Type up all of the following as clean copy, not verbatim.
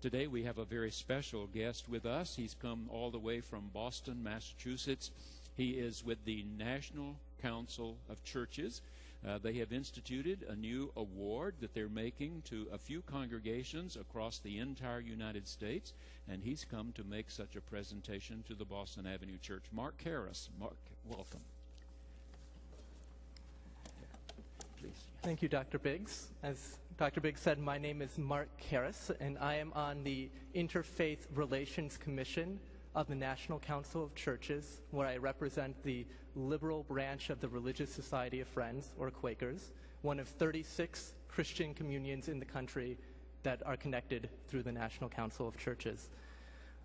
Today we have a very special guest with us. He's come all the way from Boston, Massachusetts. He is with the National Council of Churches. They have instituted a new award that they're making to a few congregations across the entire United States, and he's come to make such a presentation to the Boston Avenue Church. Mark Karras. Mark, welcome. Please. Thank you, Dr. Biggs. As Dr. Biggs said, my name is Mark Karras, and I am on the Interfaith Relations Commission of the National Council of Churches, where I represent the liberal branch of the Religious Society of Friends, or Quakers, one of 36 Christian communions in the country that are connected through the National Council of Churches.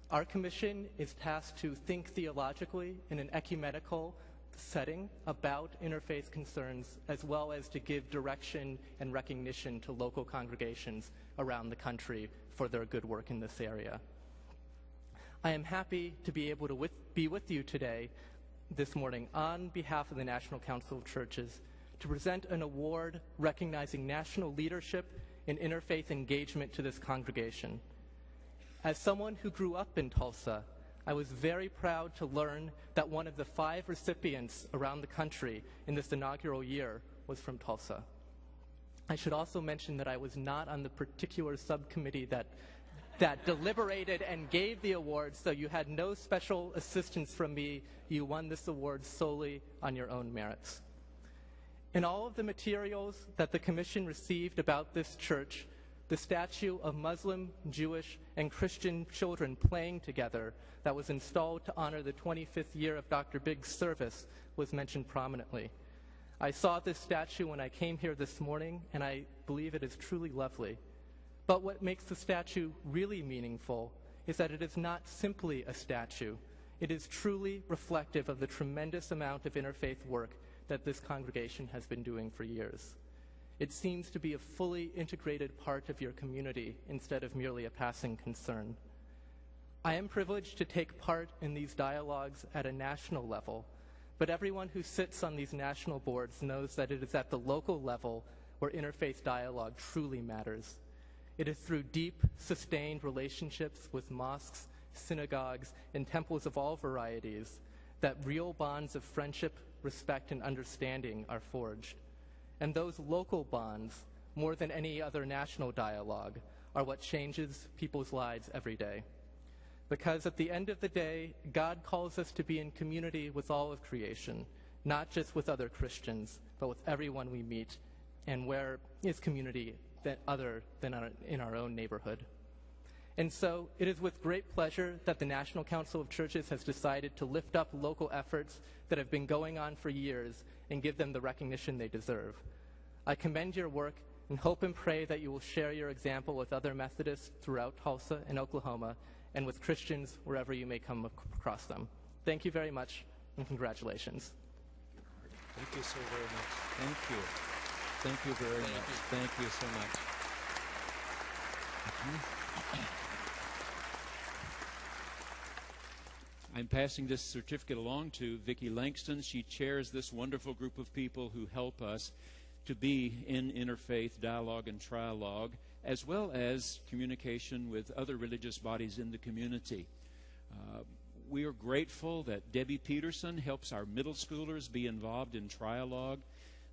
Our commission is tasked to think theologically in an ecumenical setting about interfaith concerns, as well as to give direction and recognition to local congregations around the country for their good work in this area. I am happy to be able to be with you today, this morning, on behalf of the National Council of Churches, to present an award recognizing national leadership in interfaith engagement to this congregation. As someone who grew up in Tulsa, I was very proud to learn that one of the 5 recipients around the country in this inaugural year was from Tulsa. I should also mention that I was not on the particular subcommittee that deliberated and gave the award, so you had no special assistance from me. You won this award solely on your own merits. In all of the materials that the Commission received about this church, the statue of Muslim, Jewish, and Christian children playing together that was installed to honor the 25th year of Dr. Biggs' service was mentioned prominently. I saw this statue when I came here this morning, and I believe it is truly lovely. But what makes the statue really meaningful is that it is not simply a statue. It is truly reflective of the tremendous amount of interfaith work that this congregation has been doing for years. It seems to be a fully integrated part of your community instead of merely a passing concern. I am privileged to take part in these dialogues at a national level, but everyone who sits on these national boards knows that it is at the local level where interfaith dialogue truly matters. It is through deep, sustained relationships with mosques, synagogues, and temples of all varieties that real bonds of friendship, respect, and understanding are forged. And those local bonds, more than any other national dialogue, are what changes people's lives every day. Because at the end of the day, God calls us to be in community with all of creation, not just with other Christians, but with everyone we meet. And where is community other than in our own neighborhood? And so it is with great pleasure that the National Council of Churches has decided to lift up local efforts that have been going on for years and give them the recognition they deserve. I commend your work and hope and pray that you will share your example with other Methodists throughout Tulsa and Oklahoma, and with Christians wherever you may come across them. Thank you very much, and congratulations. Thank you so very much. Thank you. Thank you very much. Thank you so much. I'm passing this certificate along to Vicki Langston. She chairs this wonderful group of people who help us to be in interfaith dialogue and trialogue, as well as communication with other religious bodies in the community. We are grateful that Debbie Peterson helps our middle schoolers be involved in trialogue,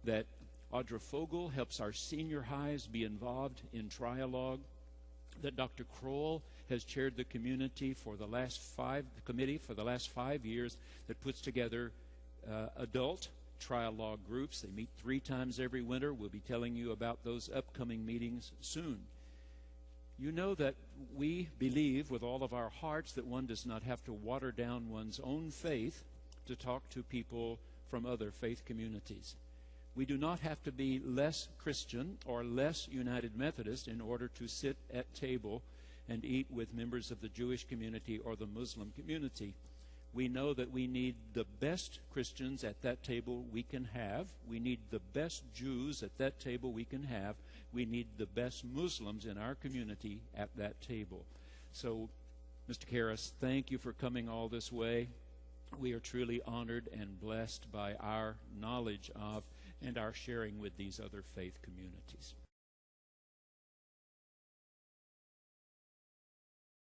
that Audra Fogel helps our senior highs be involved in trialogue, that Dr. Kroll has chaired the community for the last 5 years that puts together adult trialogue groups. They meet 3 times every winter. We'll be telling you about those upcoming meetings soon. You know that we believe with all of our hearts that one does not have to water down one's own faith to talk to people from other faith communities. We do not have to be less Christian or less United Methodist in order to sit at table and eat with members of the Jewish community or the Muslim community. We know that we need the best Christians at that table we can have. We need the best Jews at that table we can have. We need the best Muslims in our community at that table. So, Mr. Karras, thank you for coming all this way. We are truly honored and blessed by our knowledge of and our sharing with these other faith communities.